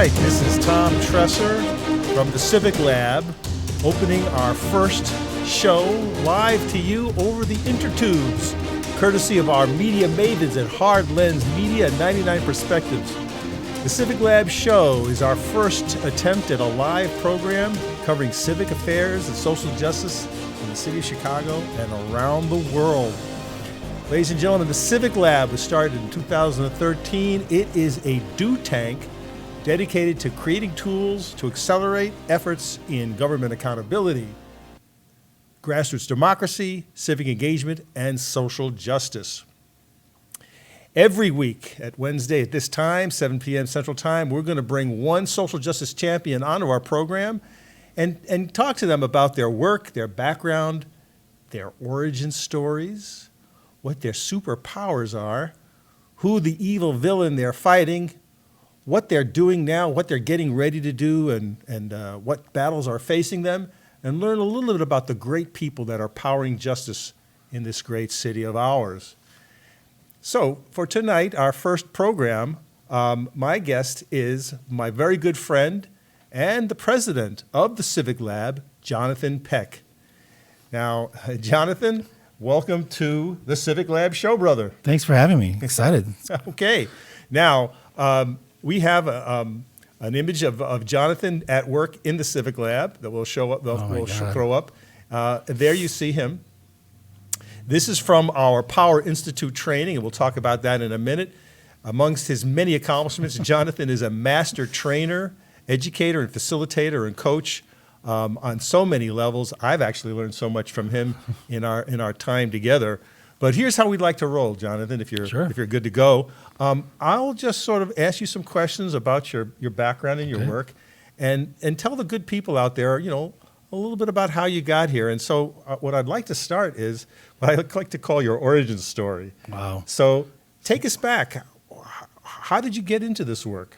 right, this is Tom Tresser from the CivicLab, opening our first show live to you over the intertubes, courtesy of our media mavens at Hard Lens Media and 99 Perspectives. The CivicLab show is our first attempt at a live program covering civic affairs and social justice in the city of Chicago and around the world. Ladies and gentlemen, the CivicLab was started in 2013. It is a do tank dedicated to creating tools to accelerate efforts in government accountability, grassroots democracy, civic engagement, and social justice. Every week at Wednesday at this time, 7 p.m. Central Time, we're going to bring one social justice champion onto our program and talk to them about their work, their background, their origin stories, what their superpowers are, who the evil villain they're fighting, what they're doing now, what they're getting ready to do, and what battles are facing them, and learn a little bit about the great people that are powering justice in this great city of ours. So for tonight, our first program, my guest is my very good friend and the president of the CivicLab, Jonathan Peck. Now, Jonathan, welcome to the CivicLab show, brother. Thanks for having me. Excited. Okay. Now, we have an image of Jonathan at work in the CivicLab that will show up. We'll throw up. There you see him. This is from our Power Institute training, and we'll talk about that in a minute. Amongst his many accomplishments, Jonathan is a master trainer, educator, and facilitator and coach on so many levels. I've actually learned so much from him in our time together. But here's how we'd like to roll, Jonathan, if you're good to go. I'll just sort of ask you some questions about your background and your work, and tell the good people out there, a little bit about how you got here. And so what I'd like to start is what I like to call your origin story. Wow. So take us back. How did you get into this work?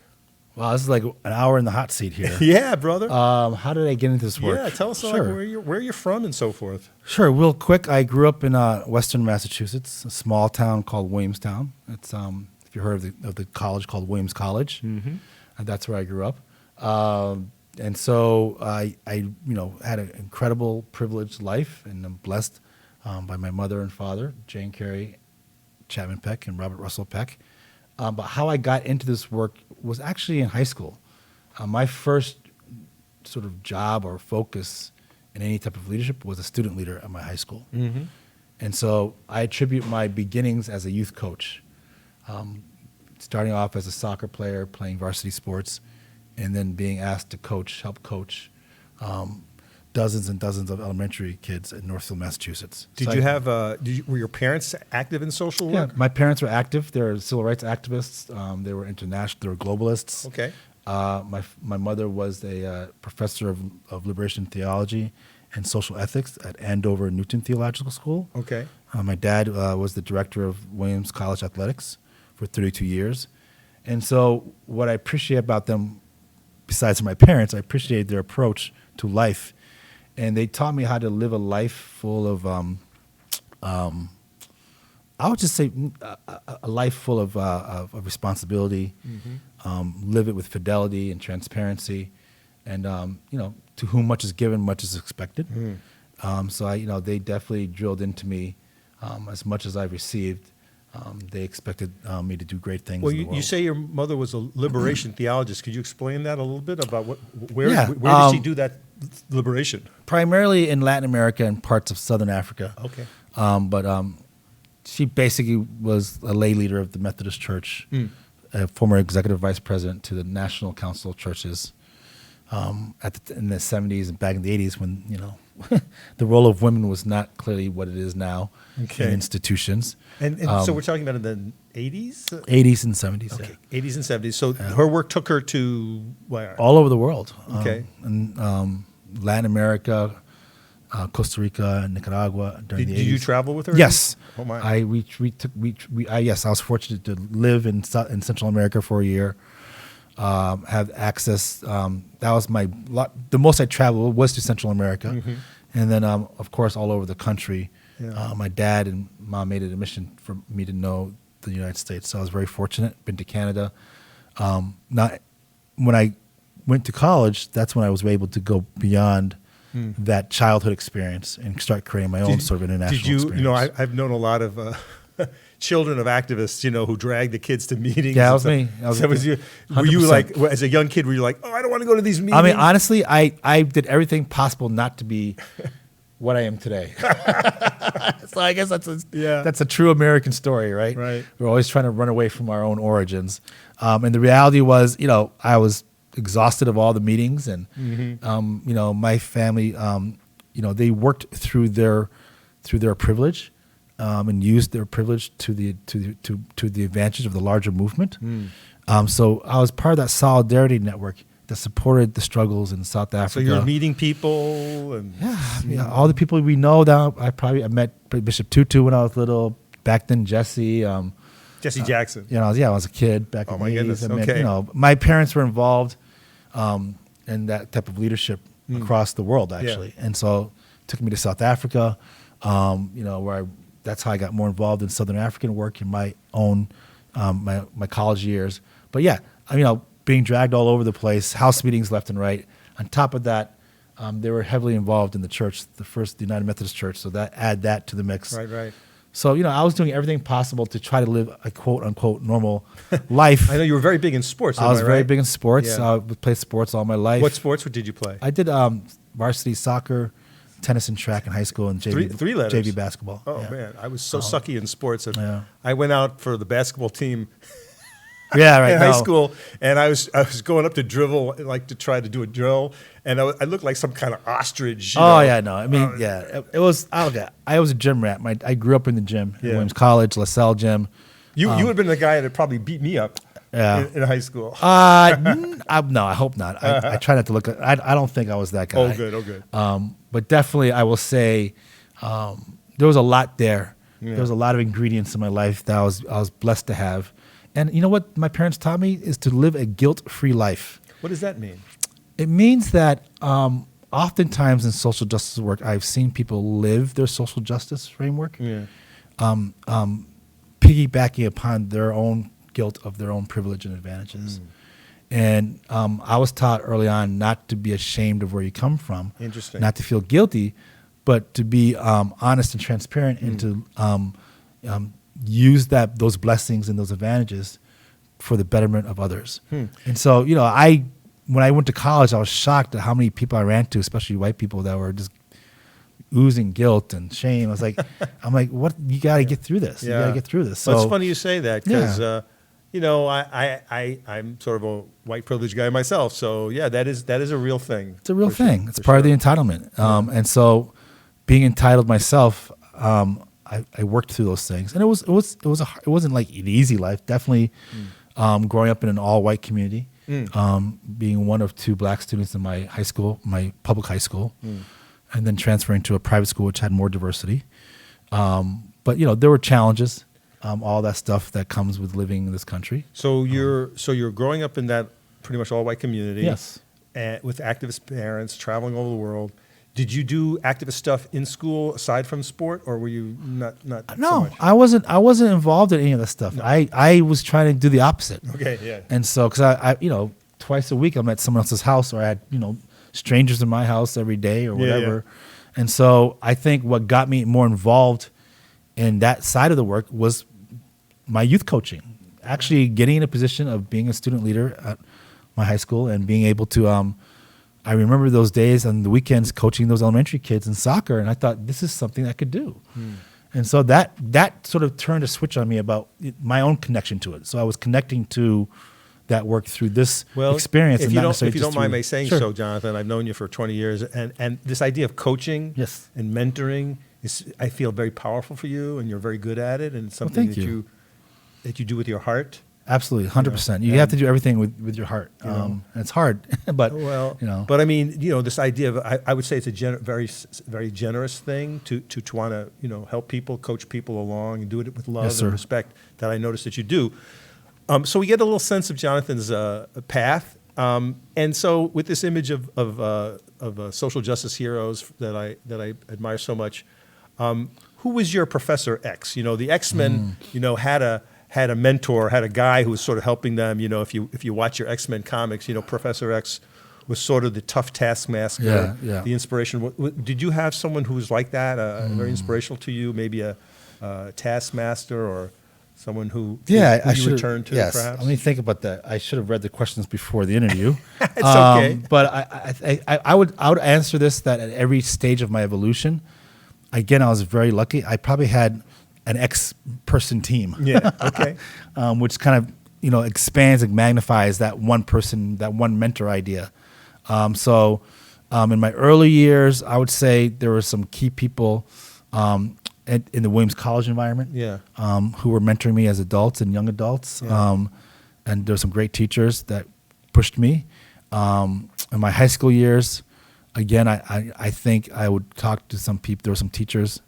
Wow, this is like an hour in the hot seat here. Yeah, brother. How did I get into this work? Yeah, tell us where you're from and so forth. Sure, real quick. I grew up in western Massachusetts, a small town called Williamstown. It's if you heard of the college called Williams College, and that's where I grew up. And so I had an incredible, privileged life, and I'm blessed by my mother and father, Jane Carey Chapman Peck and Robert Russell Peck. But how I got into this work was actually in high school. My first sort of job or focus in any type of leadership was a student leader at my high school. Mm-hmm. And so I attribute my beginnings as a youth coach, starting off as a soccer player, playing varsity sports, and then being asked to help coach dozens and dozens of elementary kids in Northfield, Massachusetts. Were your parents active in social work? Yeah, my parents were active. They're civil rights activists. They were international. They were globalists. Okay. My mother was a professor of liberation theology and social ethics at Andover Newton Theological School. Okay. My dad was the director of Williams College Athletics for 32 years. And so what I appreciate about them, besides my parents, I appreciated their approach to life. And they taught me how to live a life full of, I would just say a life full of responsibility, live it with fidelity and transparency, and to whom much is given, much is expected. So they definitely drilled into me as much as I received. They expected me to do great things. Well, in the world. You say your mother was a liberation theologist. Could you explain that a little bit about where did she do that liberation? Primarily in Latin America and parts of Southern Africa. Okay. But she basically was a lay leader of the Methodist Church, a former executive vice president to the National Council of Churches in the 70s and back in the 80s when, the role of women was not clearly what it is now in institutions. And so we're talking about in the 80s? 80s and 70s. Okay, yeah. 80s and 70s. So her work took her to where? All over the world. Okay. And Latin America, Costa Rica, Nicaragua during the 80s. Did you travel with her? Yes. Oh my. I was fortunate to live in Central America for a year. Have access. That was the most I traveled was to Central America, and then of course all over the country. Yeah. My dad and mom made it a mission for me to know the United States, so I was very fortunate. Been to Canada, not when I went to college, that's when I was able to go beyond that childhood experience and start creating my own sort of international experience. You know, I've known a lot of children of activists, you know, who drag the kids to meetings. Yeah, that was me. That was you. Were you 100%. like, as a young kid, were you like, oh, I don't want to go to these meetings? I mean, honestly, I did everything possible not to be what I am today. So I guess that's a true American story, right? Right. We're always trying to run away from our own origins. And the reality was, you know, I was exhausted of all the meetings, and you know, my family, you know, they worked through their privilege, and used their privilege to the advantage of the larger movement. So I was part of that solidarity network that supported the struggles in South Africa. So you're meeting people, and yeah, all the people we know now. I met Bishop Tutu when I was little. Back then, Jesse. Jesse Jackson. You know, I was a kid back in the 80s. Goodness. I mean, Okay. you know, my parents were involved in that type of leadership across the world, actually. And so it took me to South Africa, you know, that's how I got more involved in Southern African work in my own, my college years. But yeah, you know, being dragged all over the place, house meetings left and right. On top of that, they were heavily involved in the church, the United Methodist Church, so add that to the mix. Right. So, you know, I was doing everything possible to try to live a quote-unquote normal life. I know you were very big in sports. I was very big in sports. Yeah. I played sports all my life. What sports did you play? I did varsity soccer, tennis and track in high school, and Three letters. JV basketball. Oh, yeah. man. I was so sucky in sports. That Yeah. I went out for the basketball team Yeah, right. in no. high school, and I was going up to dribble, like to try to do a drill, and I looked like some kind of ostrich. You know? Yeah, no. I mean, it was. I was a gym rat. I grew up in the gym at Williams College, LaSalle gym. You would have been the guy that probably beat me up in high school. No, I hope not. I try not to look. I don't think I was that guy. Oh, good. But definitely, I will say there was a lot there. Yeah. There was a lot of ingredients in my life that I was blessed to have. And you know what my parents taught me is to live a guilt-free life. What does that mean? It means that oftentimes in social justice work, I've seen people live their social justice framework, piggybacking upon their own guilt of their own privilege and advantages. And I was taught early on not to be ashamed of where you come from, not to feel guilty, but to be honest and transparent, and to use those blessings and those advantages for the betterment of others. And so, you know, when I went to college, I was shocked at how many people I ran to, especially white people, that were just oozing guilt and shame. I'm like, what? You got to get through this. You got to get through this. So well, it's funny you say that, because you know, I'm sort of a white privileged guy myself. So yeah, that is a real thing. It's a real thing. It's part of the entitlement. And so, being entitled myself, I worked through those things, and it wasn't like an easy life. Definitely, growing up in an all white community, being one of two black students in my high school, my public high school, and then transferring to a private school which had more diversity. But you know, there were challenges, all that stuff that comes with living in this country. So you're growing up in that pretty much all white community, yes, with activist parents, traveling all over the world. Did you do activist stuff in school aside from sport, or were you not No, so much? I wasn't involved in any of that stuff. No. I was trying to do the opposite. Okay, yeah. And so, because I you know, twice a week I'm at someone else's house, or I had, you know, strangers in my house every day or whatever. Yeah. And so I think what got me more involved in that side of the work was my youth coaching. Actually getting in a position of being a student leader at my high school and being able to I remember those days on the weekends coaching those elementary kids in soccer, and I thought, this is something I could do. And so that sort of turned a switch on me about my own connection to it. So I was connecting to that work through this experience. If and you don't mind me saying so, Jonathan, I've known you for 20 years, and this idea of coaching and mentoring is, I feel, very powerful for you, and you're very good at it, and it's something that you do with your heart. Absolutely, 100%. You have to do everything with your heart, and it's hard. But But I mean, you know, this idea of I would say it's a very generous thing to want to, you know, help people, coach people along, and do it with love and respect that I noticed that you do. So we get a little sense of Jonathan's path, and so with this image of social justice heroes that I admire so much. Who was your Professor X? You know, the X-Men, you know, had had a mentor, had a guy who was sort of helping them. You know, if you watch your X-Men comics, you know, Professor X was sort of the tough taskmaster, the inspiration. Did you have someone who was like that, very inspirational to you? Maybe a taskmaster or someone who you returned to, yes. perhaps? Let me think about that. I should have read the questions before the interview. It's okay. But I would answer this that at every stage of my evolution, again, I was very lucky. I probably had an X-person team. Yeah, okay. Which kind of, you know, expands and magnifies that one person, that one mentor idea. So in my early years, I would say there were some key people in the Williams College environment, who were mentoring me as adults and young adults, and there were some great teachers that pushed me. In my high school years, again, I think I would talk to some people. There were some teachers.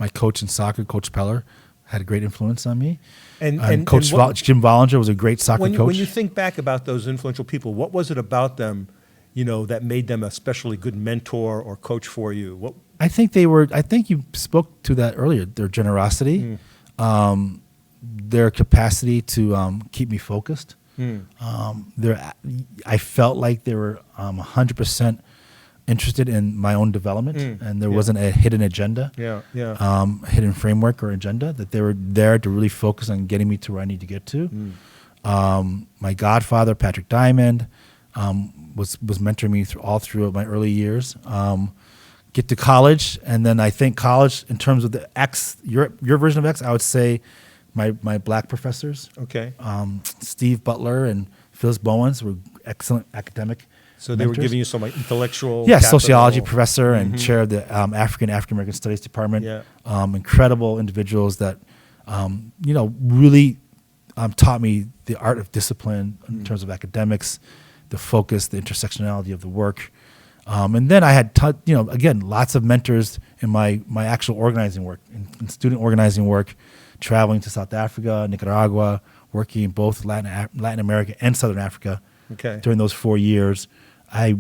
My coach in soccer, Coach Peller, had a great influence on me. And Coach Jim Vollinger was a great soccer coach. When you think back about those influential people, what was it about them, you know, that made them a especially good mentor or coach for you? I think you spoke to that earlier. Their generosity, their capacity to keep me focused. I felt like they were 100% interested in my own development, and there wasn't a hidden agenda, hidden framework or agenda, that they were there to really focus on getting me to where I need to get to. My godfather, Patrick Diamond, was mentoring me all through my early years. Get to college, and then I think college, in terms of the X, your version of X, I would say my black professors. Okay. Steve Butler and Phyllis Bowens were excellent academic. So they were giving you some like intellectual. Yeah, sociology professor and chair of the African American Studies Department. Yeah. Incredible individuals that, you know, really taught me the art of discipline in terms of academics, the focus, the intersectionality of the work. And then I had, you know, again, lots of mentors in my actual organizing work, in student organizing work, traveling to South Africa, Nicaragua, working in both Latin America and Southern Africa. Okay. During those 4 years, I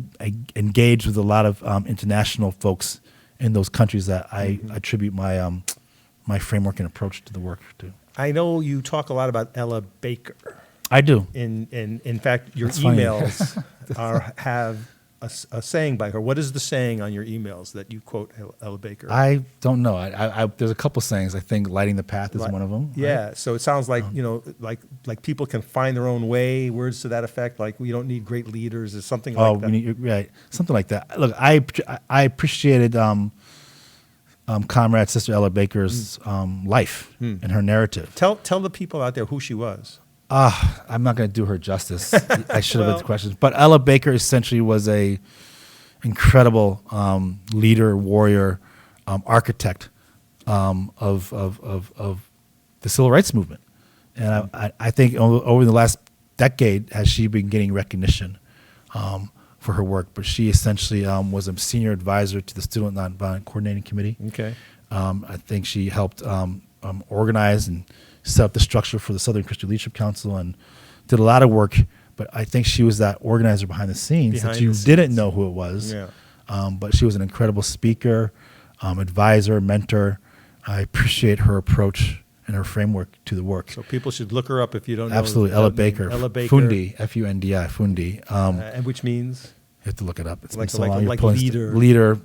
engaged with a lot of international folks in those countries that I attribute my my framework and approach to the work to. I know you talk a lot about Ella Baker. I do. In fact, your That's funny. emails have a saying by her. What is the saying on your emails that you quote Ella Baker? I don't know. There's a couple sayings. I think lighting the path is one of them. Yeah. Right? So it sounds like, you know, like people can find their own way. Words to that effect. Like we don't need great leaders or something like that. Right. Something like that. Look, I appreciated Comrade Sister Ella Baker's life and her narrative. Tell the people out there who she was. I'm not going to do her justice. I should have read the questions. But Ella Baker essentially was a incredible leader, warrior, architect of the civil rights movement. And I think over the last decade has she been getting recognition for her work. But she essentially was a senior advisor to the Student Nonviolent Coordinating Committee. Okay. I think she helped organize and set up the structure for the Southern Christian Leadership Council and did a lot of work. But I think she was that organizer behind the scenes that you didn't know who it was. Yeah. But she was an incredible speaker, advisor, mentor. I appreciate her approach and her framework to the work. So people should look her up if you don't know. Absolutely. Ella Baker. Ella Baker. Fundi, Fundi, Fundi. And which means? You have to look it up. It's like been so long. Like leader. Leader,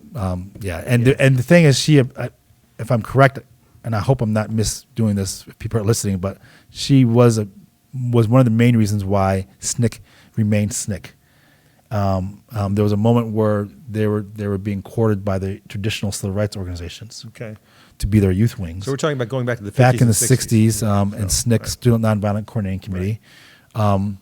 yeah. And the thing is, she, if I'm correct, and I hope I'm not misdoing this if people are listening, but she was one of the main reasons why SNCC remained SNCC. There was a moment where they were being courted by the traditional civil rights organizations to be their youth wings. So we're talking about going back to the 50s back in the and 60s. And SNCC, Student Nonviolent Coordinating Committee. And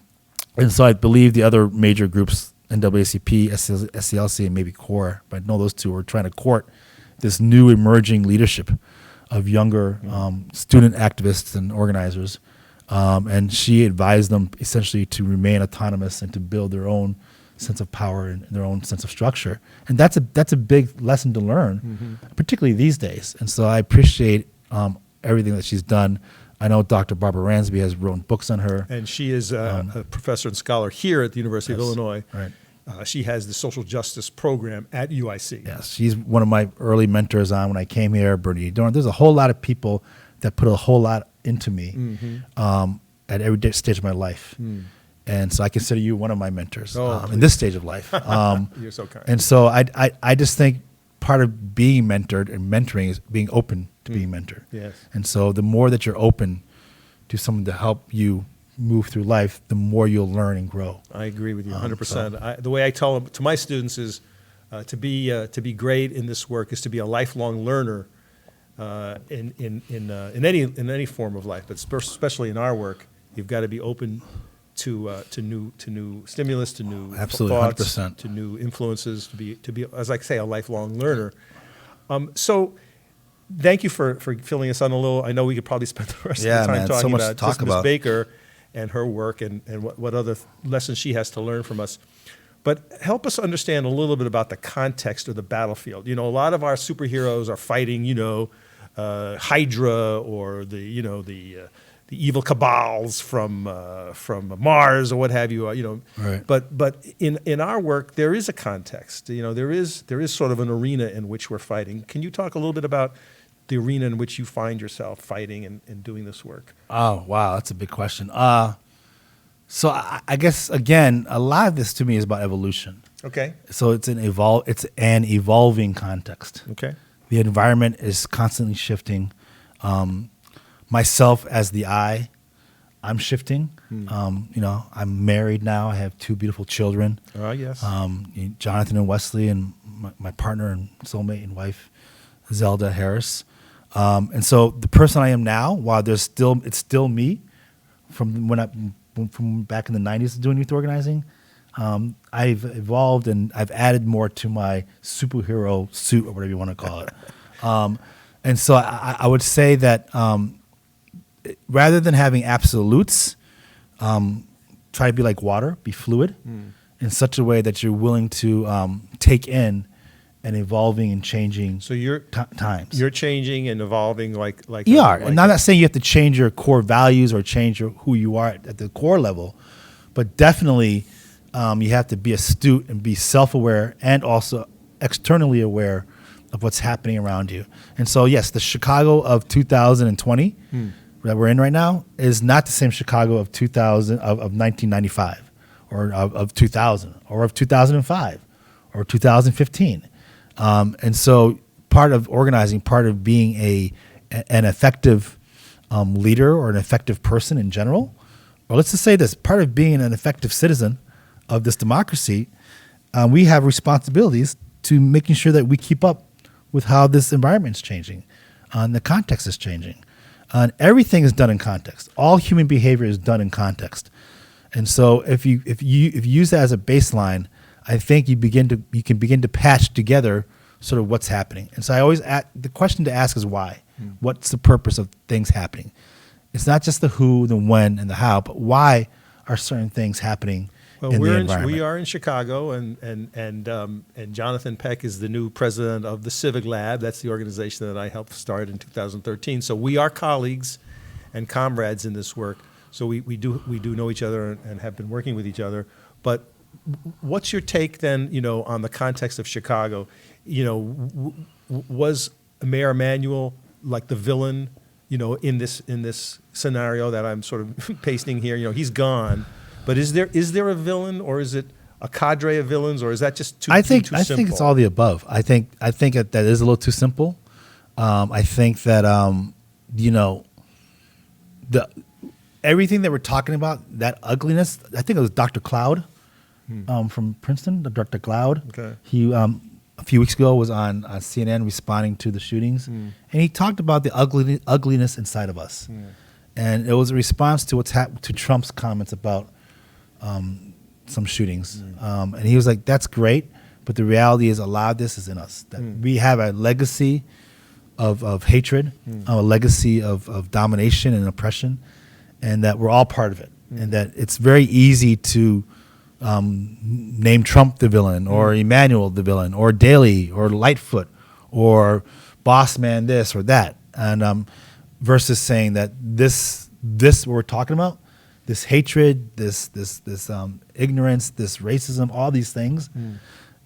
so I believe the other major groups, NAACP, SCLC, and maybe CORE, but I know those two were trying to court this new emerging leadership of younger student activists and organizers. And she advised them essentially to remain autonomous and to build their own sense of power and their own sense of structure. And that's a big lesson to learn, particularly these days. And so I appreciate everything that she's done. I know Dr. Barbara Ransby has written books on her. And she is a professor and scholar here at the University of Illinois. Right. She has the social justice program at UIC. Yes, she's one of my early mentors on when I came here, Bernie Dorn. There's a whole lot of people that put a whole lot into me at every stage of my life. And so I consider you one of my mentors in this stage of life. You're so kind. And so I just think part of being mentored and mentoring is being open to being mentored. Yes. And so the more that you're open to someone to help you move through life, the more you'll learn and grow. I agree with you 100%. The way I tell to my students is to be great in this work is to be a lifelong learner in any form of life, but especially in our work, you've got to be open to new stimulus, to new Absolutely, thoughts, 100%. to new influences, to be as I say, a lifelong learner. So. Thank you for filling us on a little. I know we could probably spend the rest of the time talking so much about to talk just Ms. about. Baker and her work and what other lessons she has to learn from us. But help us understand a little bit about the context of the battlefield. A lot of our superheroes are fighting, Hydra or the evil cabals from Mars or what have you. Right. But in our work there is a context. There is sort of an arena in which we're fighting. Can you talk a little bit about the arena in which you find yourself fighting and doing this work? Oh, wow. That's a big question. So I guess, again, a lot of this to me is about evolution. Okay. So it's an evolving context. Okay. The environment is constantly shifting. Myself as the I'm shifting. I'm married now. I have 2 beautiful children. Yes. Jonathan and Wesley, and my partner and soulmate and wife, Zelda Harris. And so the person I am now, while it's still me from from back in the 90s doing youth organizing, I've evolved and I've added more to my superhero suit or whatever you want to call it. And so I would say that rather than having absolutes, try to be like water, be fluid in such a way that you're willing to take in and evolving and changing. So you're times. You're changing and evolving like you are. And I'm not saying you have to change your core values or change who you are at the core level, but definitely you have to be astute and be self-aware and also externally aware of what's happening around you. And so, yes, the Chicago of 2020 that we're in right now is not the same Chicago of 1995 or of 2000 or of 2005 or 2015. And so part of organizing, part of being an effective leader or an effective person in general, or let's just say this, part of being an effective citizen of this democracy, we have responsibilities to making sure that we keep up with how this environment is changing, and the context is changing. And everything is done in context. All human behavior is done in context. And so if you use that as a baseline, I think you can begin to patch together sort of what's happening. And so I always the question to ask is why? What's the purpose of things happening? It's not just the who, the when, and the how, but why are certain things happening in the environment? We are in Chicago, and Jonathan Peck is the new president of the CivicLab. That's the organization that I helped start in 2013. So we are colleagues and comrades in this work. So we do know each other and have been working with each other. But what's your take then, on the context of Chicago? Was Mayor Emanuel like the villain, in this scenario that I'm sort of pasting here? He's gone, but is there a villain, or is it a cadre of villains, or is that just too simple? I think it's all the above. I think that is a little too simple. I think that everything that we're talking about, that ugliness. I think it was Dr. Cloud from Princeton, Dr. Cloud. Okay. He a few weeks ago was on CNN responding to the shootings, and he talked about the ugliness inside of us, and it was a response to what's happened to Trump's comments about some shootings, and he was like, "That's great, but the reality is a lot of this is in us. That we have a legacy of hatred, a legacy of domination and oppression, and that we're all part of it, and that it's very easy to." Name Trump the villain, or Emanuel the villain, or Daley, or Lightfoot, or Boss Man this or that, and versus saying that this what we're talking about, this hatred, this ignorance, this racism, all these things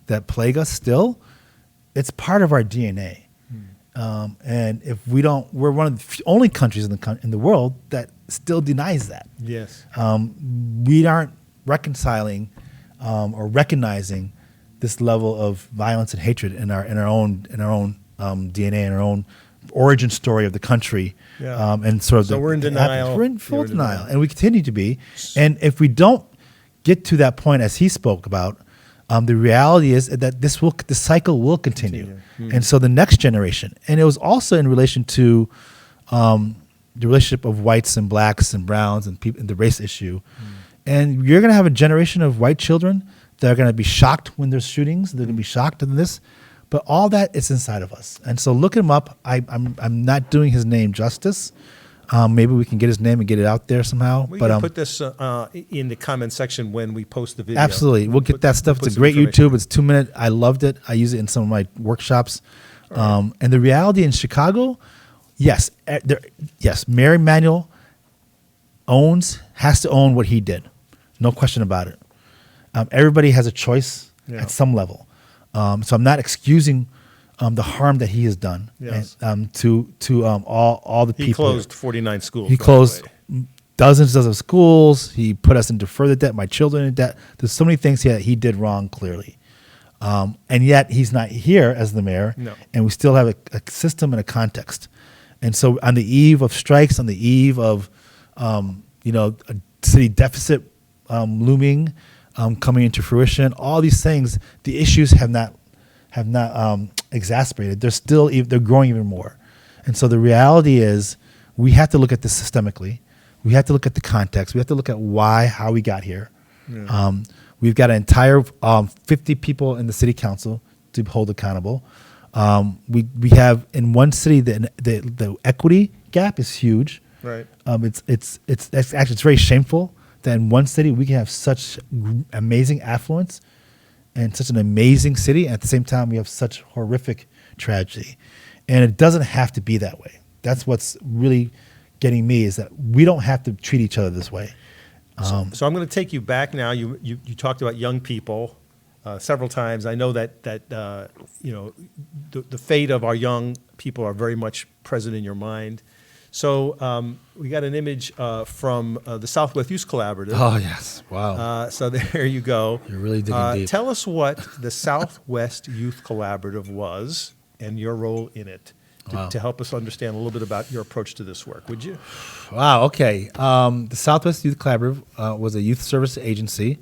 that plague us still, it's part of our DNA. And if we don't, we're one of the only countries in the world that still denies that. Yes. We aren't reconciling or recognizing this level of violence and hatred in our own DNA, in our own origin story of the country. Yeah. And sort of So we're in denial. We're in full denial, and we continue to be. And if we don't get to that point, as he spoke about, the reality is that the cycle will continue. And so the next generation, and it was also in relation to the relationship of whites and blacks and browns and people, and the race issue. And you're going to have a generation of white children that are going to be shocked when there's shootings. They're going to be shocked in this. But all that is inside of us. And so look him up. I'm not doing his name justice. Maybe we can get his name and get it out there somehow. We can put this in the comment section when we post the video. Absolutely. We'll get that stuff. It's a great YouTube. It's 2 minutes. I loved it. I use it in some of my workshops. And the reality in Chicago, yes, Mayor Emanuel has to own what he did. No question about it. Everybody has a choice at some level. So I'm not excusing the harm that he has done. Yes. And, to all the people. He closed 49 schools. He closed dozens of schools. He put us into further debt, my children in debt. There's so many things he did wrong, clearly. And yet he's not here as the mayor. No. And we still have a system and a context. And so on the eve of strikes, on the eve of a city deficit looming, coming into fruition, all these things, the issues have not exacerbated. They're growing even more. And so the reality is we have to look at this systemically. We have to look at the context. We have to look at how we got here. Yeah. We've got an entire 50 people in the city council to hold accountable. We have in one city the equity gap is huge. Right. It's very shameful that in one city we can have such amazing affluence and such an amazing city, and at the same time we have such horrific tragedy. And it doesn't have to be that way. That's what's really getting me, is that we don't have to treat each other this way. So I'm going to take you back now. You talked about young people several times. I know that the fate of our young people are very much present in your mind. So we got an image from the Southwest Youth Collaborative. Oh, yes. Wow. So there you go. You're really digging deep. Tell us what the Southwest Youth Collaborative was and your role in it to help us understand a little bit about your approach to this work, would you? Wow, okay. The Southwest Youth Collaborative was a youth service agency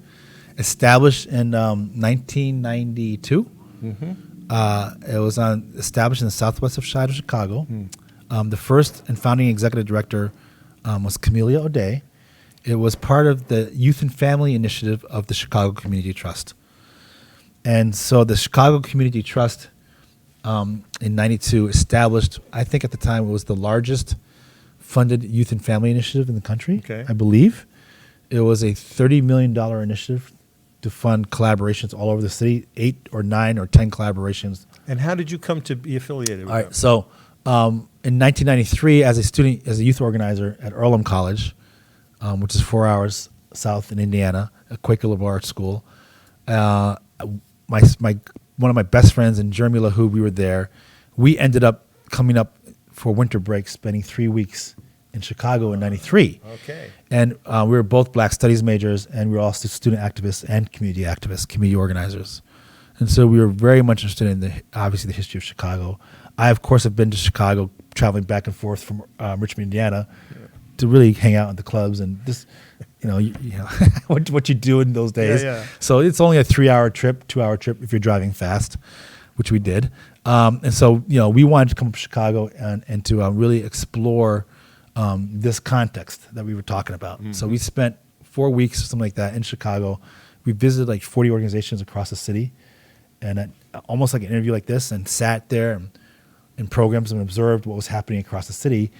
established in 1992. Mm-hmm. It was established in the southwest side of Chicago. The first and founding executive director was Camellia O'Day. It was part of the Youth and Family Initiative of the Chicago Community Trust. And so the Chicago Community Trust in 92 established, I think at the time it was the largest funded youth and family initiative in the country, okay. I believe. It was a $30 million initiative to fund collaborations all over the city, 8 or 9 or 10 collaborations. And how did you come to be affiliated with All right, them? so in 1993, as a youth organizer at Earlham College, which is 4 hours south in Indiana, a Quaker liberal arts school, one of my best friends and Jeremy LaHoo, we were there. We ended up coming up for winter break, spending 3 weeks in Chicago in 93. Okay. And we were both Black Studies majors, and we were also student activists and community activists, community organizers. And so we were very much interested in obviously the history of Chicago. I, of course, have been to Chicago, traveling back and forth from Richmond, Indiana, to really hang out in the clubs and just, what you do in those days. Yeah. So it's only a 3-hour trip, 2-hour trip if you're driving fast, which we did. And so, we wanted to come to Chicago and to really explore this context that we were talking about. Mm-hmm. So we spent 4 weeks or something like that in Chicago. We visited like 40 organizations across the city, and almost like an interview like this, and sat there in programs and observed what was happening across the city.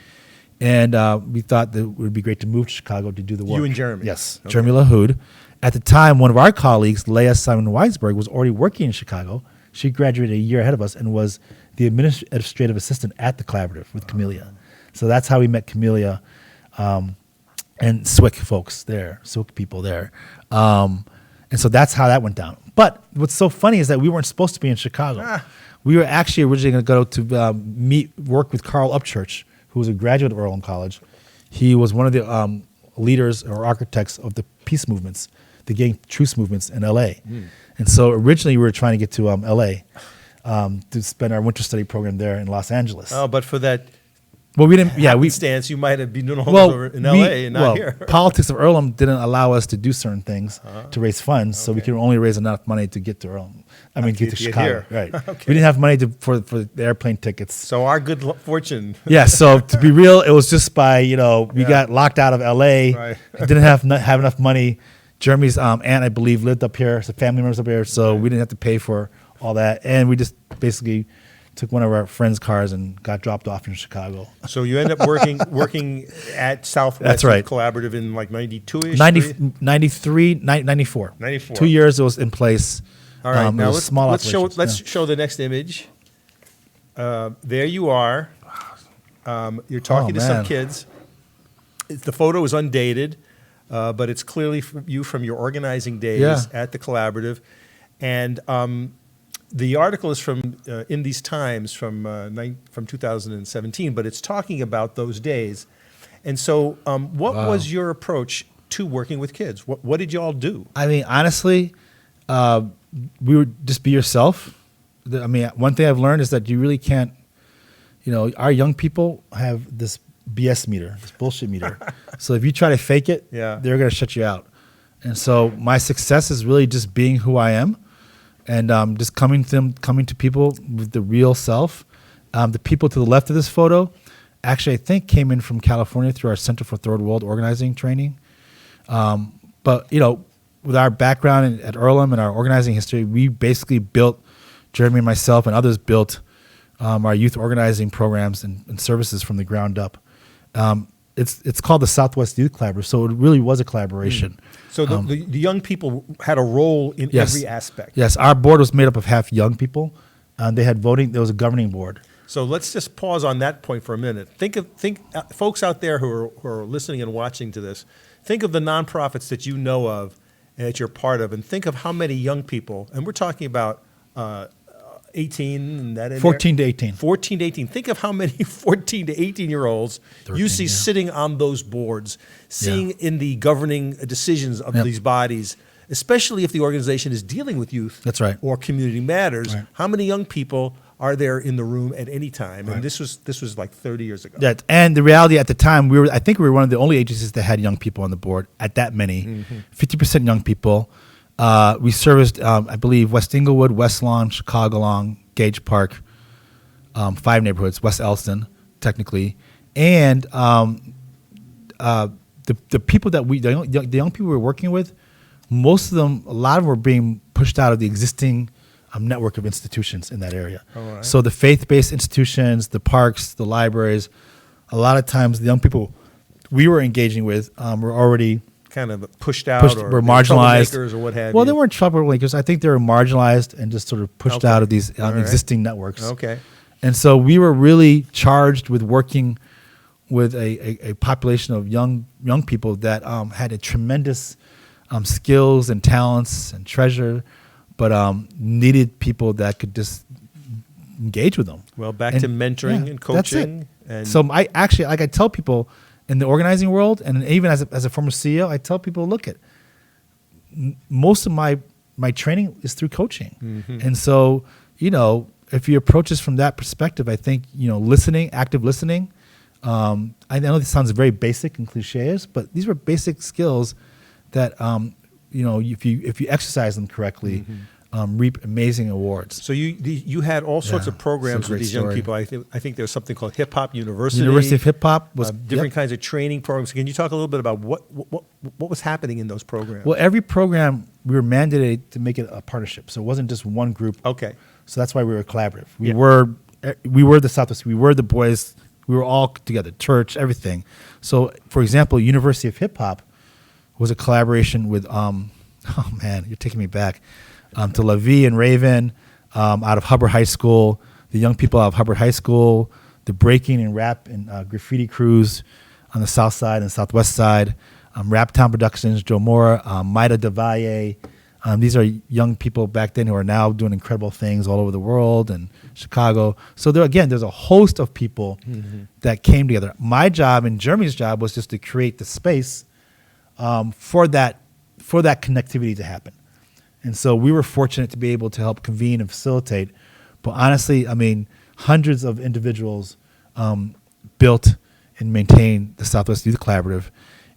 And we thought that it would be great to move to Chicago to do the work. You and Jeremy? Yes, Okay. Jeremy LaHood. At the time, one of our colleagues, Leah Simon-Weisberg, was already working in Chicago. She graduated a year ahead of us and was the administrative assistant at the collaborative with Camellia. So that's how we met Camellia and SWIC folks there, SWIC people there. And so that's how that went down. But what's so funny is that we weren't supposed to be in Chicago. We were actually originally going to go to work with Carl Upchurch, who was a graduate of Earlham College. He was one of the leaders or architects of the peace movements, the gay truce movements in L.A. And so originally we were trying to get to L.A. To spend our winter study program there in Los Angeles. Oh, but for that well, we didn't. Yeah, stance, you might have been doing all this over in L.A. and not here. Politics of Earlham didn't allow us to do certain things to raise funds, so we could only raise enough money to get to Earlham. I mean, get to Chicago. Right. Okay. We didn't have money for the airplane tickets. So our good fortune. Yeah. So to be real, it was just by we got locked out of L.A. Right. Didn't have enough money. Jeremy's aunt, I believe, lived up here. So family members up here, so we didn't have to pay for all that, and we just basically took one of our friends' cars and got dropped off in Chicago. So you end up working at Southwest That's right. Collaborative in like 92-ish? 93, 94. 94. 2 years it was in place. All right, now let's show the next image. There you are. You're talking to some kids. The photo is undated, but it's clearly from your organizing days at the Collaborative. And the article is from In These Times from 2017, but it's talking about those days. And so what was your approach to working with kids? What did you all do? I mean, honestly, we would just be yourself. I mean, one thing I've learned is that you really can't, our young people have this BS meter, this bullshit meter. So if you try to fake it, they're going to shut you out. And so my success is really just being who I am and just coming to people with the real self. The people to the left of this photo actually, I think, came in from California through our Center for Third World Organizing training. But, with our background at Earlham and our organizing history, we basically built, Jeremy and myself and others built our youth organizing programs and services from the ground up. It's called the Southwest Youth Collaborative, so it really was a collaboration. So the young people had a role in every aspect. Yes, our board was made up of half young people. They had voting. There was a governing board. So let's just pause on that point for a minute. Think folks out there who are listening and watching to this. Think of the nonprofits that you know of and that you're part of, and think of how many young people. And we're talking about 18 and that. 14 to 18. 14 to 18. Think of how many 14 to 18-year-olds you see sitting on those boards, seeing in the governing decisions of these bodies, especially if the organization is dealing with youth. That's right. Or community matters. Right. How many young people are there in the room at any time? And this was like 30 years ago. Yeah, and the reality at the time, I think we were one of the only agencies that had young people on the board at that many, 50% young people. We serviced, I believe, West Inglewood, West Lawn, Chicago Lawn, Gage Park, 5 neighborhoods, West Elston, technically. And the people that the young people we were working with, most of them, a lot of them were being pushed out of the existing network of institutions in that area. Right. So the faith-based institutions, the parks, the libraries, a lot of times the young people we were engaging with were already kind of pushed out or were marginalized or what have you. Well, they weren't troublemakers. I think they were marginalized and just sort of pushed out of these existing networks. Okay. And so we were really charged with working with a population of young people that had a tremendous skills and talents and treasure, but needed people that could just engage with them. Well, back to mentoring and coaching. And so I tell people in the organizing world, and even as a former CEO, I tell people, look, most of my training is through coaching. And so, if you approach this from that perspective, I think, listening, active listening. I know this sounds very basic and cliches, but these were basic skills that, if you exercise them correctly, reap amazing awards. So you had all sorts of programs with these young people. I think there was something called Hip Hop University. University of Hip Hop was different kinds of training programs. Can you talk a little bit about what was happening in those programs? Well, every program we were mandated to make it a partnership, so it wasn't just one group. Okay. So that's why we were collaborative. We were the Southwest. We were the boys. We were all together, church, everything. So, for example, University of Hip Hop was a collaboration with, oh man, you're taking me back, to LaVie and Raven out of Hubbard High School, the young people out of Hubbard High School, the breaking and rap and graffiti crews on the south side and southwest side, Rap Town Productions, Joe Mora, Maida DeValle, These are young people back then who are now doing incredible things all over the world and Chicago. So there's a host of people that came together. My job and Jeremy's job was just to create the space for that connectivity to happen. And so we were fortunate to be able to help convene and facilitate. But honestly, I mean, hundreds of individuals built and maintained the Southwest Youth Collaborative.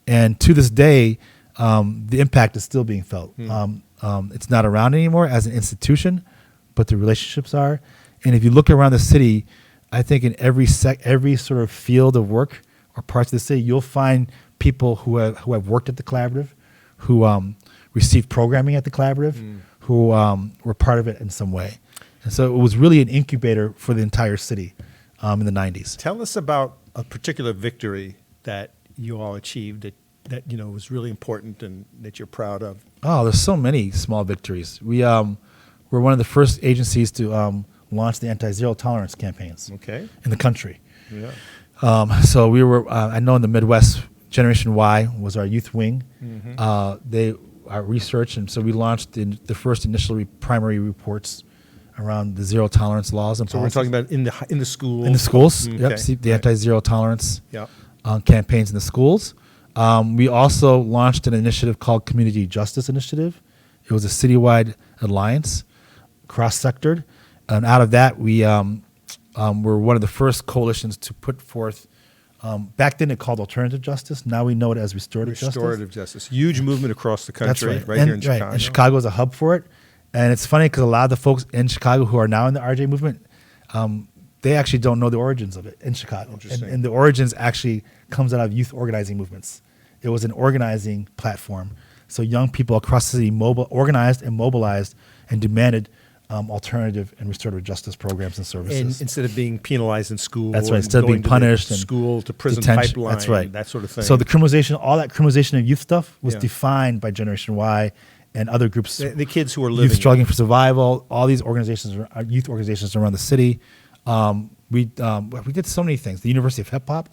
And to this day, the impact is still being felt. It's not around anymore as an institution, but the relationships are. And if you look around the city, I think in every sort of field of work or parts of the city, you'll find people who have worked at the collaborative, who received programming at the collaborative, who were part of it in some way. And so it was really an incubator for the entire city in the 90s. Tell us about a particular victory that you all achieved that was really important and that you're proud of. Oh, there's so many small victories. We were one of the first agencies to launch the anti-zero tolerance campaigns in the country. Yeah. So we were, I know in the Midwest, Generation Y was our youth wing. Our research, and so we launched the first initial primary reports around the zero tolerance laws and policies. So we're talking about in the schools? In the schools, Okay. See, the anti-zero tolerance Yep. Campaigns in the schools. We also launched an initiative called Community Justice Initiative. It was a citywide alliance, cross-sectored. And out of that, we were one of the first coalitions to put forth, back then it called alternative justice. Now we know it as restorative justice. Restorative justice. Huge movement across the country, That's right here in Chicago. And Chicago is a hub for it. And it's funny because a lot of the folks in Chicago who are now in the RJ movement, they actually don't know the origins of it in Chicago. Interesting. And the origins actually comes out of youth organizing movements. It was an organizing platform. So young people across the city organized and mobilized and demanded alternative and restorative justice programs and services. And instead of being penalized in school. That's right. and Instead of going being punished to and school to prison detention. pipeline. That's right. That sort of thing. So the criminalization, all that criminalization of youth stuff was Yeah. defined by Generation Y and other groups. the kids who are Youth living. Struggling for Survival, all these organizations, youth organizations around the city. We did so many things. The University of Hip Hop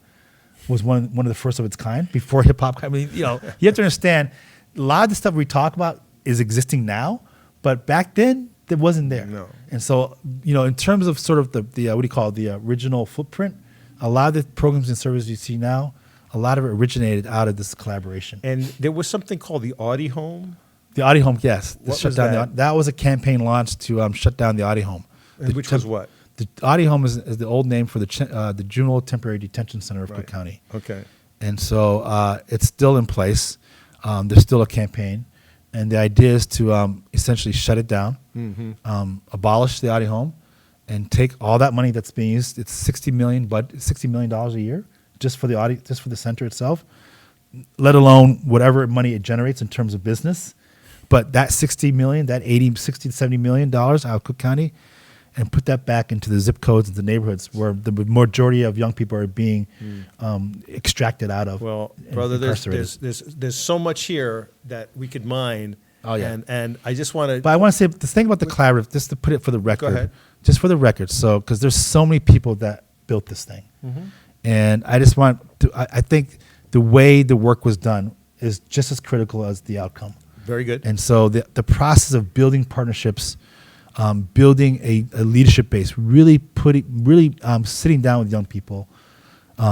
was one of the first of its kind before hip hop. I mean, you have to understand, a lot of the stuff we talk about is existing now, but back then it wasn't there. No. And so, in terms of sort of the what do you call it, the original footprint, a lot of the programs and services you see now, a lot of it originated out of this collaboration. And there was something called the Audi Home. The Audi Home, yes. What Shut was down that? That was a campaign launched to shut down the Audi Home. Which was what? The Audi Home is the old name for the Juvenile Temporary Detention Center of Cook County. Okay. And so it's still in place. There's still a campaign. And the idea is to essentially shut it down, abolish the Audi Home, and take all that money that's being used. It's $60 million a year just for the center itself, let alone whatever money it generates in terms of business. But that $60 million, that $60 to $70 million out of Cook County, and put that back into the zip codes and the neighborhoods where the majority of young people are being extracted out of. Well, and brother, incarcerated. there's so much here that we could mine. Oh, yeah. And I just want to. But I want to say the thing about the collaborative, just to put it for the record. ahead. Just for the record. So, because there's so many people that built this thing. And I just want to, I think the way the work was done is just as critical as the outcome. Very good. And so the process of building partnerships, building a leadership base, really sitting down with young people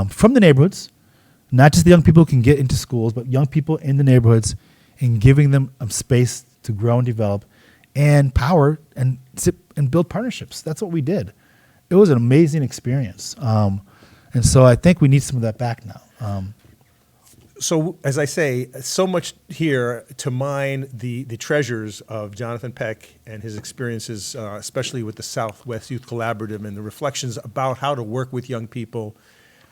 from the neighborhoods, not just the young people who can get into schools, but young people in the neighborhoods, and giving them space to grow and develop, and power and build partnerships. That's what we did. It was an amazing experience, and so I think we need some of that back now. So, as I say, so much here to mine the treasures of Jonathan Peck and his experiences, especially with the Southwest Youth Collaborative and the reflections about how to work with young people,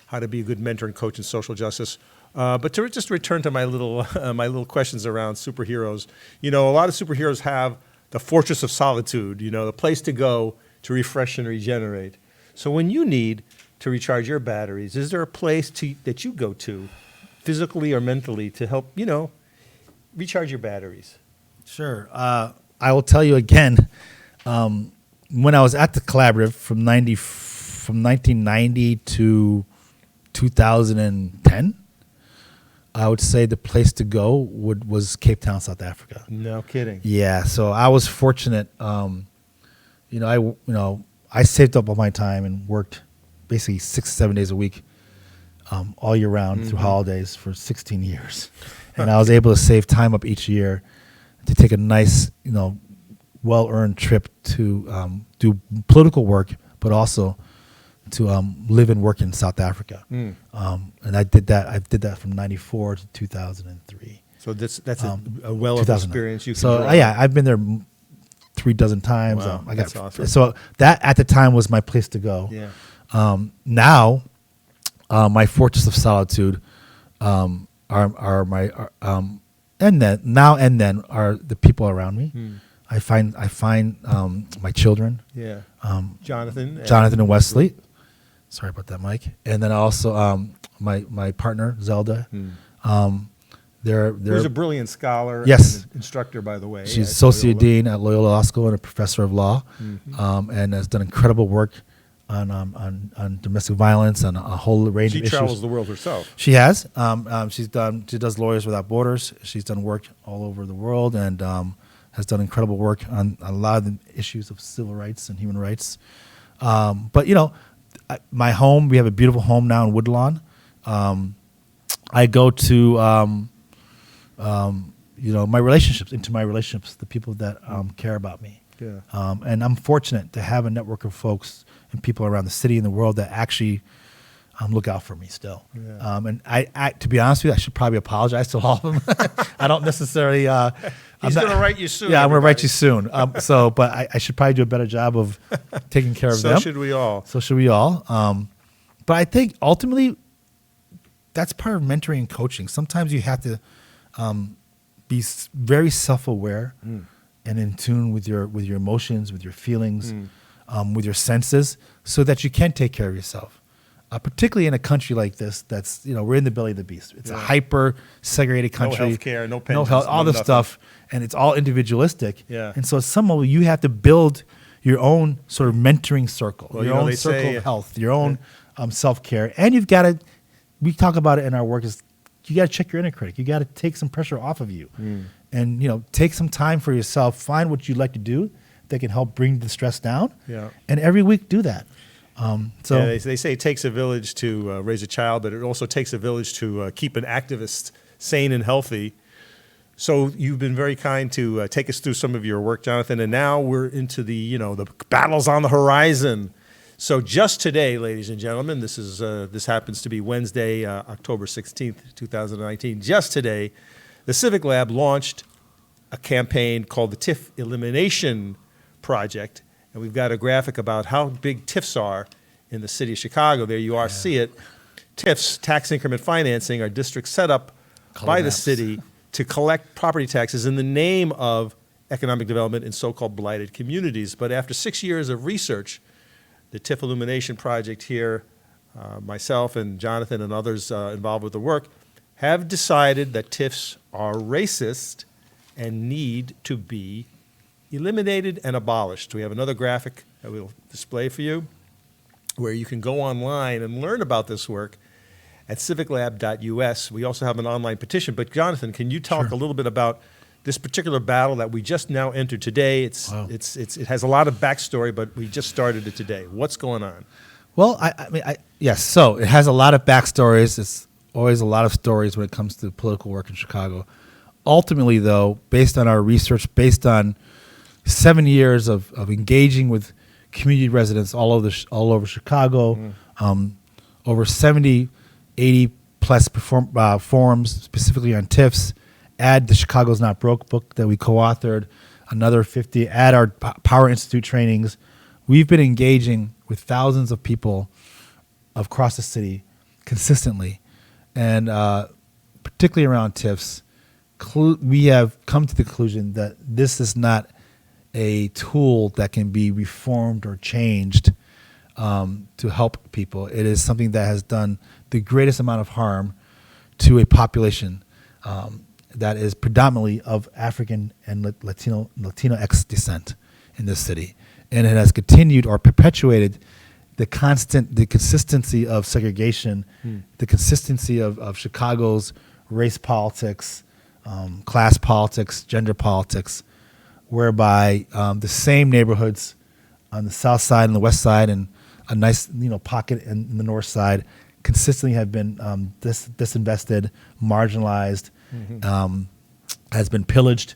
how to be a good mentor and coach in social justice. But to just return to my little questions around superheroes, a lot of superheroes have the fortress of solitude, the place to go to refresh and regenerate. So when you need to recharge your batteries, is there a place that you go to, physically or mentally, to help, recharge your batteries? Sure. I will tell you again, when I was at the collaborative from 1990 to 2010, I would say the place to go was Cape Town, South Africa. No kidding. Yeah, so I was fortunate. I saved up all my time and worked basically 6 to 7 days a week, all year round through holidays for 16 years, and I was able to save time up each year to take a nice, well-earned trip to do political work, but also to live and work in South Africa. And I did that. I did that from '94 to 2003. So that's a well of experience you can So draw. yeah, I've been there 3 dozen times. Wow, that's awesome. So that at the time was my place to go. Yeah. Now, my fortress of solitude are my and then are the people around me. I find my children. Yeah. Jonathan and Wesley. Sorry about that, Mike. And then also my partner Zelda. They're who's a brilliant scholar. Yes. And an instructor, by the way. She's at associate Loyola. dean at Loyola Law School and a professor of law, and has done incredible work on domestic violence and a whole range She of issues. travels the world herself. She has. She does Lawyers Without Borders. She's done work all over the world and has done incredible work on a lot of the issues of civil rights and human rights. But my home, we have a beautiful home now in Woodlawn. I go to my relationships, the people that care about me. Yeah. And I'm fortunate to have a network of folks and people around the city and the world that actually look out for me still. Yeah. And I, to be honest with you, I should probably apologize to all of them. I don't necessarily. He's going to write you soon. Yeah, I'm going to write everybody. you soon. But I should probably do a better job of taking care of them. So should we all. So should we all. But I think ultimately, that's part of mentoring and coaching. Sometimes you have to be very self-aware and in tune with your emotions, with your feelings, with your senses, so that you can take care of yourself. Particularly in a country like this, that's we're in the belly of the beast. It's a hyper segregated country. No healthcare, no no pensions, health, all no this nothing. stuff, and it's all individualistic. Yeah. And so at some level, you have to build your own sort of mentoring circle, Well, your own they circle say, of health, your own self-care, and you've got to. We talk about it in our work. Is you got to check your inner critic. You got to take some pressure off of you, and take some time for yourself. Find what you like to do that can help bring the stress down. Yeah. And every week do that. They say it takes a village to raise a child, but it also takes a village to keep an activist sane and healthy. So you've been very kind to take us through some of your work, Jonathan, and now we're into the the battles on the horizon. So just today, ladies and gentlemen, this happens to be Wednesday, October 16th, 2019. Just today, the CivicLab launched a campaign called the Tif Illumination Project. And we've got a graphic about how big TIFs are in the city of Chicago. There you are, see it. TIFs, tax increment financing, are districts set up by the city to collect property taxes in the name of economic development in so-called blighted communities. But after 6 years of research, the Tif Illumination Project here, myself and Jonathan and others involved with the work, have decided that TIFs are racist and need to be eliminated and abolished. We have another graphic that we'll display for you where you can go online and learn about this work at civiclab.us. We also have an online petition. But Jonathan, can you talk a little bit about this particular battle that we just now entered today? It has a lot of backstory, but we just started it today. What's going on? Well, yes. So it has a lot of backstories. It's always a lot of stories when it comes to political work in Chicago. Ultimately, though, based on our research, based on 7 years of engaging with community residents all over Chicago, over 70, 80 plus forums specifically on TIFs. Add the Chicago's Not Broke book that we co-authored, another 50. Add our Power Institute trainings. We've been engaging with thousands of people across the city consistently, and particularly around TIFs. We have come to the conclusion that this is not a tool that can be reformed or changed to help people. It is something that has done the greatest amount of harm to a population that is predominantly of African and Latinx descent in this city. And it has continued or perpetuated the consistency of segregation, the consistency of Chicago's race politics, class politics, gender politics, whereby the same neighborhoods on the south side and the west side and a nice pocket in the north side consistently have been disinvested, marginalized, has been pillaged,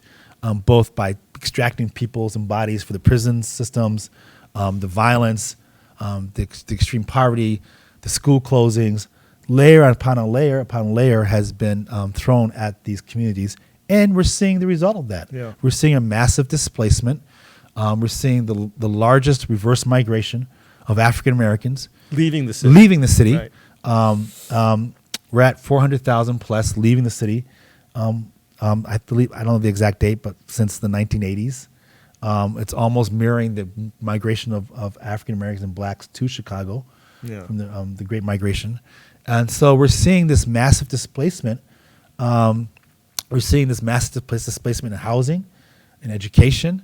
both by extracting peoples and bodies for the prison systems, the violence, the extreme poverty, the school closings. Layer upon layer has been thrown at these communities, and we're seeing the result of that. Yeah. We're seeing a massive displacement. We're seeing the largest reverse migration of African Americans leaving the city. Right. We're at 400,000 plus leaving the city. I believe, I don't know the exact date, but since the 1980s, it's almost mirroring the migration of African Americans and blacks to Chicago from the Great Migration. And so we're seeing this massive displacement. We're seeing this massive displacement in housing, in education,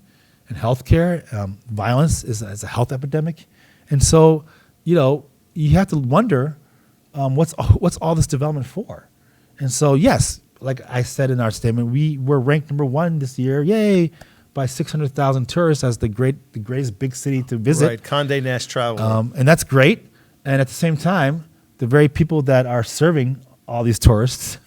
in healthcare. Violence is a health epidemic. And so, you have to wonder, what's all this development for? And so, yes, like I said in our statement, we were ranked number 1 this year, yay, by 600,000 tourists as the greatest big city to visit. Right, Condé Nast Traveler. And that's great. And at the same time, the very people that are serving all these tourists,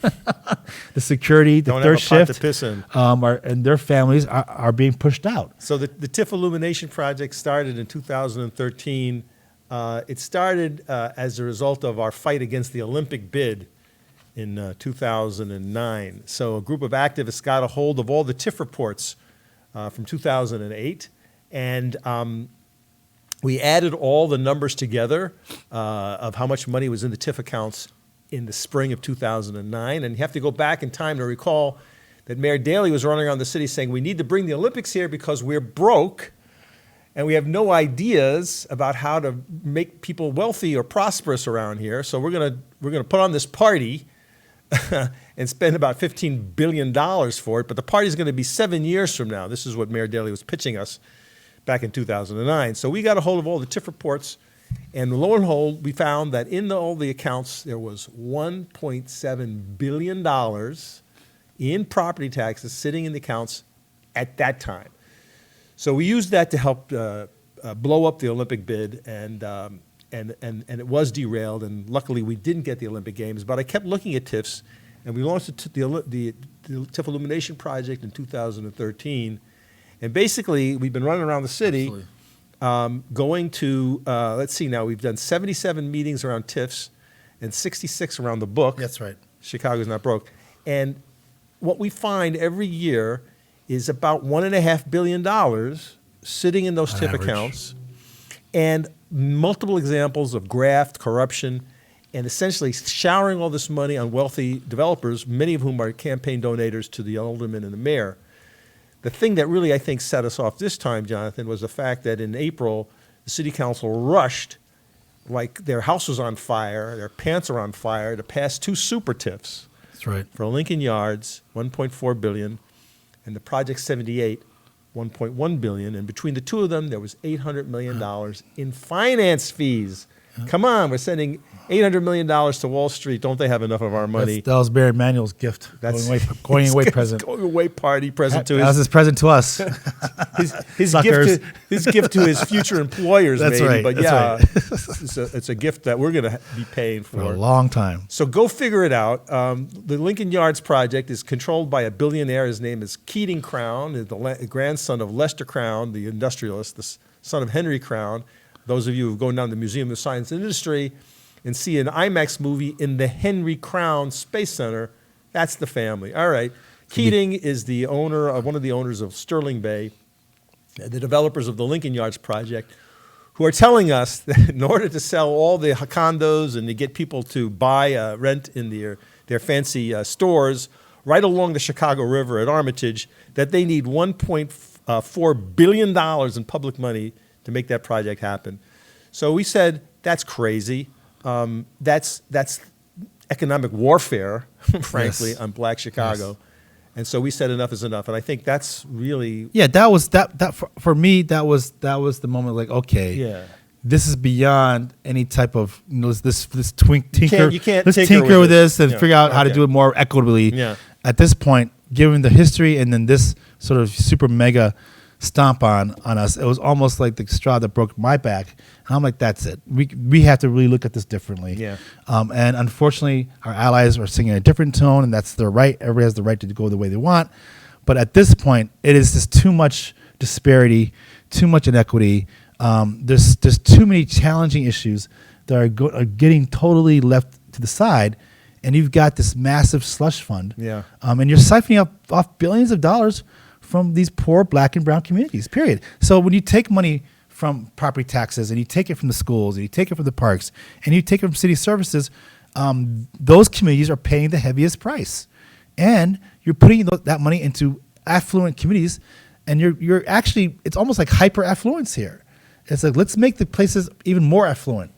the security, the third shift, to piss in. And their families are being pushed out. So the Tif Illumination Project started in 2013. It started as a result of our fight against the Olympic bid in 2009. So a group of activists got a hold of all the TIF reports from 2008, and we added all the numbers together of how much money was in the TIF accounts in the spring of 2009. And you have to go back in time to recall that Mayor Daley was running around the city saying, we need to bring the Olympics here because we're broke and we have no ideas about how to make people wealthy or prosperous around here. So we're gonna put on this party and spend about $15 billion for it. But the party's going to be 7 years from now. This is what Mayor Daley was pitching us back in 2009. So we got a hold of all the TIF reports, and lo and behold, we found that in all the accounts, there was $1.7 billion in property taxes sitting in the accounts at that time. So we used that to help blow up the Olympic bid, and it was derailed, and luckily we didn't get the Olympic Games. But I kept looking at TIFs, and we launched the Tif Illumination Project in 2013. And basically, we've been running around the city, going to, let's see now, we've done 77 meetings around TIFs and 66 around the book. That's right. Chicago's Not Broke. And what we find every year is about $1.5 billion sitting in those TIF accounts, and multiple examples of graft, corruption, and essentially showering all this money on wealthy developers, many of whom are campaign donators to the alderman and the mayor. The thing that really, I think, set us off this time, Jonathan, was the fact that in April, the city council rushed, like their house was on fire, their pants are on fire, to pass 2 super TIFs. That's right. For Lincoln Yards, $1.4 billion, and the Project 78, $1.1 billion. And between the two of them, there was $800 million in finance fees. Come on, we're sending $800 million to Wall Street. Don't they have enough of our money? That was Barry Emanuel's gift. That's going away present. Going away party present to That was his present to us. his gift to his future employers. That's maybe. right. But That's yeah, it's a gift that we're going to be paying for a long time. So go figure it out. The Lincoln Yards project is controlled by a billionaire. His name is Keating Crown, the grandson of Lester Crown, the industrialist, the son of Henry Crown. Those of you who go down to the Museum of Science and Industry and see an IMAX movie in the Henry Crown Space Center, that's the family. All right. Keating is the owner of one of the owners of Sterling Bay, the developers of the Lincoln Yards project, who are telling us that in order to sell all the condos and to get people to buy rent in their fancy stores right along the Chicago River at Armitage, that they need $1.4 billion in public money to make that project happen. So we said, that's crazy. That's economic warfare, frankly, Yes. on Black Chicago. Yes. And so we said enough is enough. And I think that's really... Yeah, that was for me, that was the moment, like, okay. Yeah. this is beyond any type of this tinker. You can't let's tinker tinker with with this and Yeah. figure out how to Okay. do it more equitably. Yeah. At this point, given the history and then this sort of super mega stomp on us, it was almost like the straw that broke my back. And I'm like, that's it. We have to really look at this differently. Yeah. And unfortunately, our allies are singing a different tone, and that's their right. Everybody has the right to go the way they want. But at this point, it is just too much disparity, too much inequity. There's too many challenging issues that are getting totally left to the side, and you've got this massive slush fund. Yeah. And you're siphoning off billions of dollars from these poor black and brown communities, period. So when you take money from property taxes and you take it from the schools and you take it from the parks and you take it from city services, those communities are paying the heaviest price. And you're putting that money into affluent communities, and you're actually, it's almost like hyper affluence here. It's like, let's make the places even more affluent.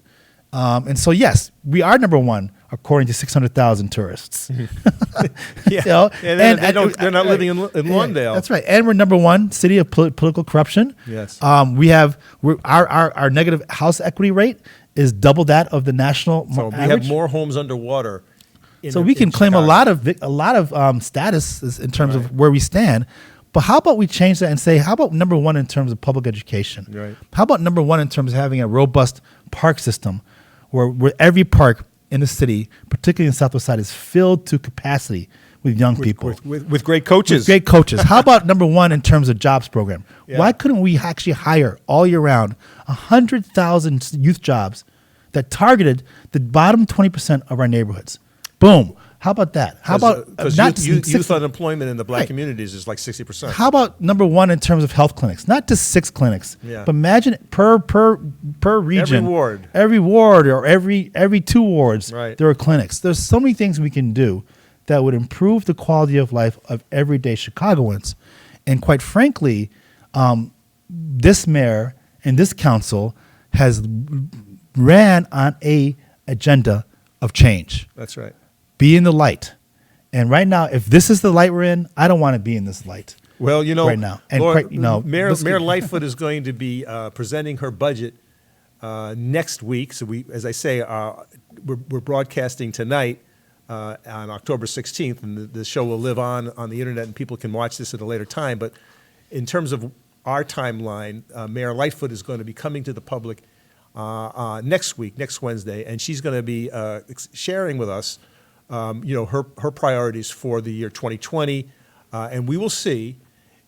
And so, yes, we are number one according to 600,000 tourists. Yeah. You know? And they're not living in Lawndale. That's right. And we're number one city of political corruption. Yes. Our negative house equity rate is double that of the national So we average. have more homes underwater. So we can claim Chicago. a lot of status in terms of where we stand. But how about we change that and say, how about number one in terms of public education? Right. How about number one in terms of having a robust park system where every park in the city, particularly in the Southwest Side, is filled to capacity with young people. With great coaches. With great coaches. How about number one in terms of jobs program? Yeah. Why couldn't we actually hire all year round 100,000 youth jobs that targeted the bottom 20% of our neighborhoods? Boom. How about that? How about Because not youth unemployment in the black Right. communities is like 60%. How about number one in terms of health clinics? Not just 6 clinics, Yeah. but imagine per region, every ward, or every 2 wards, Right. there are clinics. There's so many things we can do that would improve the quality of life of everyday Chicagoans, and quite frankly, this mayor and this council has ran on a agenda of change. That's right. Be in the light. And right now, if this is the light we're in, I don't want to be in this light. Well, right now. And Laura, Mayor Mayor Lightfoot is going to be presenting her budget next week. So as I say, we're broadcasting tonight on October 16th, and the show will live on the internet, and people can watch this at a later time. But in terms of our timeline, Mayor Lightfoot is going to be coming to the public next week, next Wednesday, and she's going to be sharing with us, her priorities for the year 2020, and we will see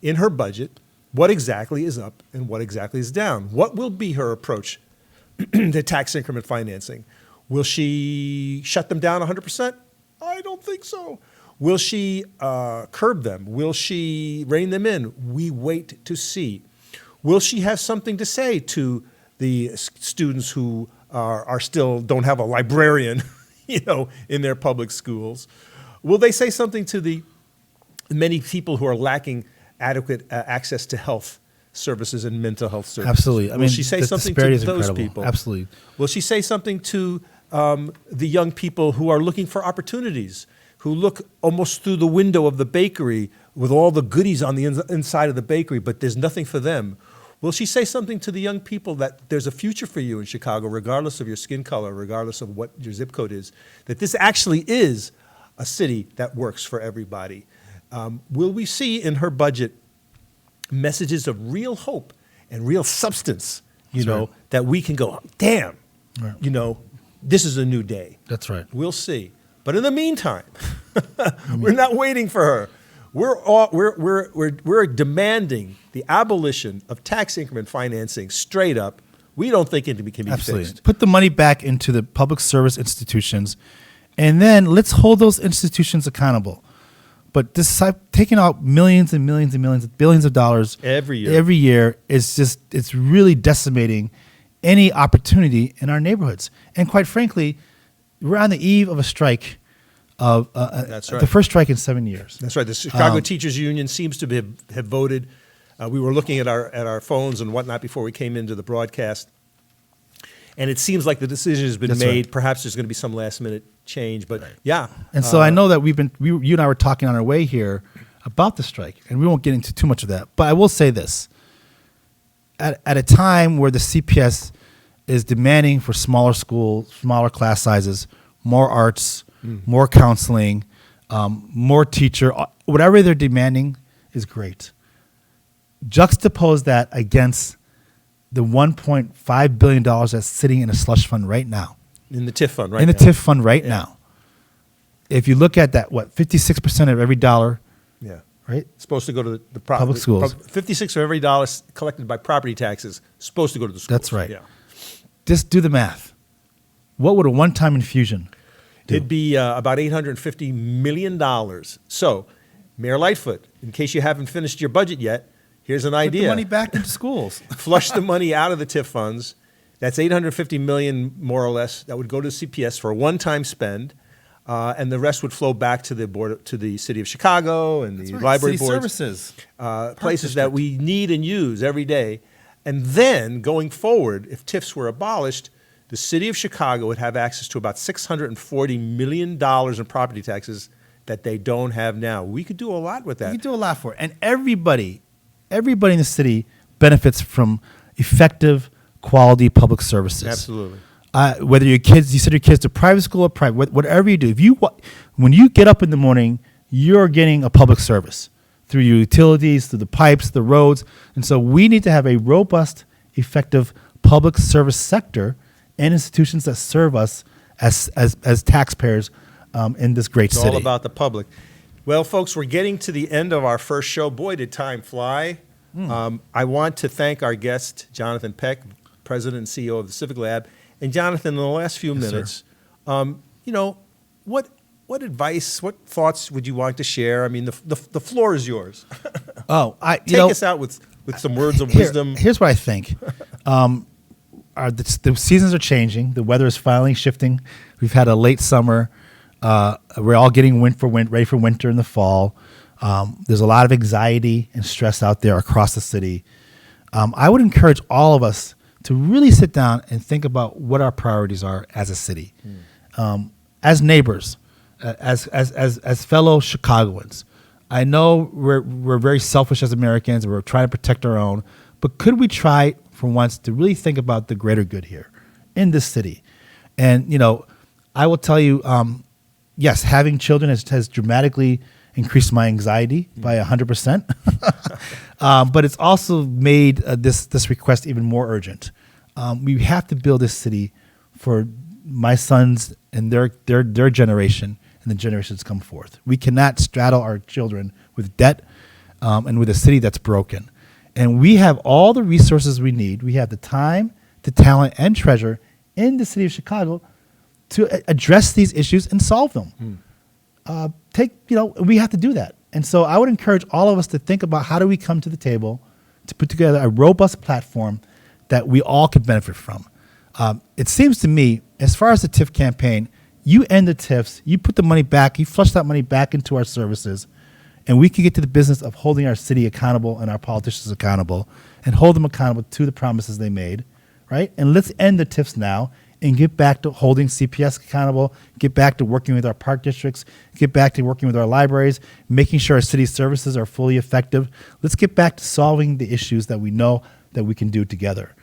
in her budget what exactly is up and what exactly is down. What will be her approach to tax increment financing? Will she shut them down 100%? I don't think so. Will she curb them? Will she rein them in? We wait to see. Will she have something to say to the students who are still don't have a librarian, in their public schools? Will they say something to the many people who are lacking adequate access to health services and mental health services? Absolutely. Will she say something to those people? Absolutely. Will she say something to the young people who are looking for opportunities, who look almost through the window of the bakery with all the goodies on the inside of the bakery, but there's nothing for them? Will she say something to the young people that there's a future for you in Chicago, regardless of your skin color, regardless of what your zip code is, that this actually is a city that works for everybody? Will we see in her budget messages of real hope and real substance, that we can go, damn, Right. This is a new day. That's right. We'll see. But in the meantime, we're not waiting for her. We're demanding the abolition of tax increment financing straight up. We don't think it can be Absolutely. fixed. Put the money back into the public service institutions, and then let's hold those institutions accountable. But taking out millions and millions and millions, billions of dollars Every year it's really decimating any opportunity in our neighborhoods. And quite frankly, we're on the eve of a strike. That's right. The first strike in 7 years. That's right. The Chicago Teachers Union seems to have voted. We were looking at our phones and whatnot before we came into the broadcast, and it seems like the decision has been That's made. right. Perhaps there's going to be some last minute change, but yeah. And so I know that you and I were talking on our way here about the strike, and we won't get into too much of that. But I will say this: at a time where the CPS is demanding for smaller schools, smaller class sizes, more arts, more counseling, more teacher. Whatever they're demanding is great. Juxtapose that against the $1.5 billion that's sitting in a slush fund right now. In the TIF fund, right? In the now. TIF fund right now. If you look at that, 56% of every dollar, Yeah. right? Supposed to go to the Public schools. 56 of every dollar collected by property taxes supposed to go to the schools. That's right. Yeah. Just do the math. What would a one-time infusion do? It'd be about $850 million. So, Mayor Lightfoot, in case you haven't finished your budget yet, here's an Put idea. the money back into schools. Flush the money out of the TIF funds. That's $850 million, more or less, that would go to CPS for a one-time spend, and the rest would flow back to the city of Chicago and the library City boards, services. places that we need and use every day. And then going forward, if TIFs were abolished, the city of Chicago would have access to about $640 million in property taxes that they don't have now. We could do a lot with that. You can do a lot for it. And everybody in the city benefits from effective, quality public services. Absolutely. Whether you send your kids to private school or private, whatever you do, when you get up in the morning, you're getting a public service through your utilities, through the pipes, the roads. And so we need to have a robust, effective public service sector and institutions that serve us as taxpayers in this great It's city. all about the public. Well, folks, we're getting to the end of our first show. Boy, did time fly. I want to thank our guest, Jonathan Peck, President and CEO of the CivicLab. And Jonathan, in the last few minutes, what advice, what thoughts would you like to share? I mean, the floor is yours. Take us out with some words of wisdom. Here's what I think. The seasons are changing. The weather is finally shifting. We've had a late summer. We're all getting ready for winter in the fall. There's a lot of anxiety and stress out there across the city. I would encourage all of us to really sit down and think about what our priorities are as a city, as neighbors, as fellow Chicagoans. I know we're very selfish as Americans and we're trying to protect our own, but could we try for once to really think about the greater good here in this city? And, I will tell you, yes, having children has dramatically increased my anxiety by 100%. But it's also made this request even more urgent. We have to build this city for my sons and their generation and the generations come forth. We cannot straddle our children with debt and with a city that's broken. And we have all the resources we need. We have the time, the talent, and treasure in the city of Chicago to address these issues and solve them. We have to do that. And so I would encourage all of us to think about how do we come to the table to put together a robust platform that we all could benefit from. It seems to me, as far as the TIF campaign, you end the TIFs, you put the money back, you flush that money back into our services, and we can get to the business of holding our city accountable and our politicians accountable and hold them accountable to the promises they made, right? And let's end the TIFs now and get back to holding CPS accountable, get back to working with our park districts, get back to working with our libraries, making sure our city services are fully effective. Let's get back to solving the issues that we know that we can do together.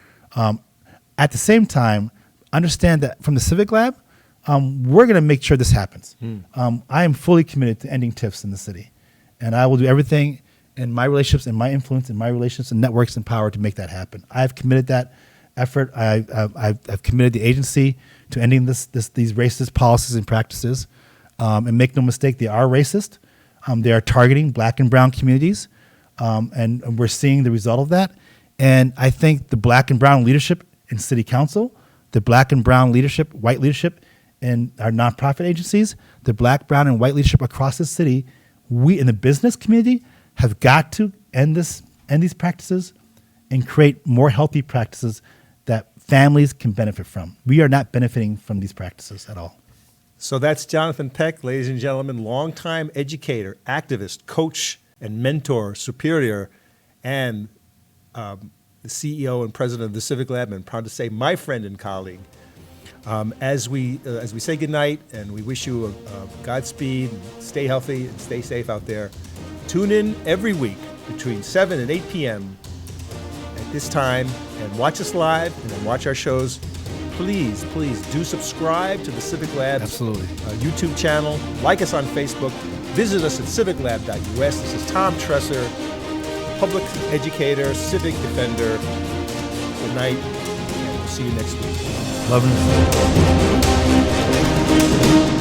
At the same time, understand that from the CivicLab, we're going to make sure this happens. I am fully committed to ending TIFs in the city, and I will do everything in my relationships and my influence and my relationships and networks and power to make that happen. I've committed that effort. I've committed the agency to ending these racist policies and practices. And make no mistake, they are racist. They are targeting black and brown communities, and we're seeing the result of that. And I think the black and brown leadership in city council, the black and brown leadership, white leadership in our nonprofit agencies, the black, brown, and white leadership across the city, we in the business community have got to end these practices and create more healthy practices that families can benefit from. We are not benefiting from these practices at all. So that's Jonathan Peck, ladies and gentlemen, longtime educator, activist, coach, and mentor, superior, and the CEO and president of the CivicLab, and proud to say my friend and colleague. As we say goodnight, and we wish you a Godspeed, and stay healthy and stay safe out there. Tune in every week between 7 and 8 p.m. at this time and watch us live and then watch our shows please do subscribe to the Civic Lab's Absolutely. YouTube channel. Like us on Facebook. Visit us at civiclab.us. This is Tom Tresser, public educator, civic defender. Good night, and we'll see you next week. Love you.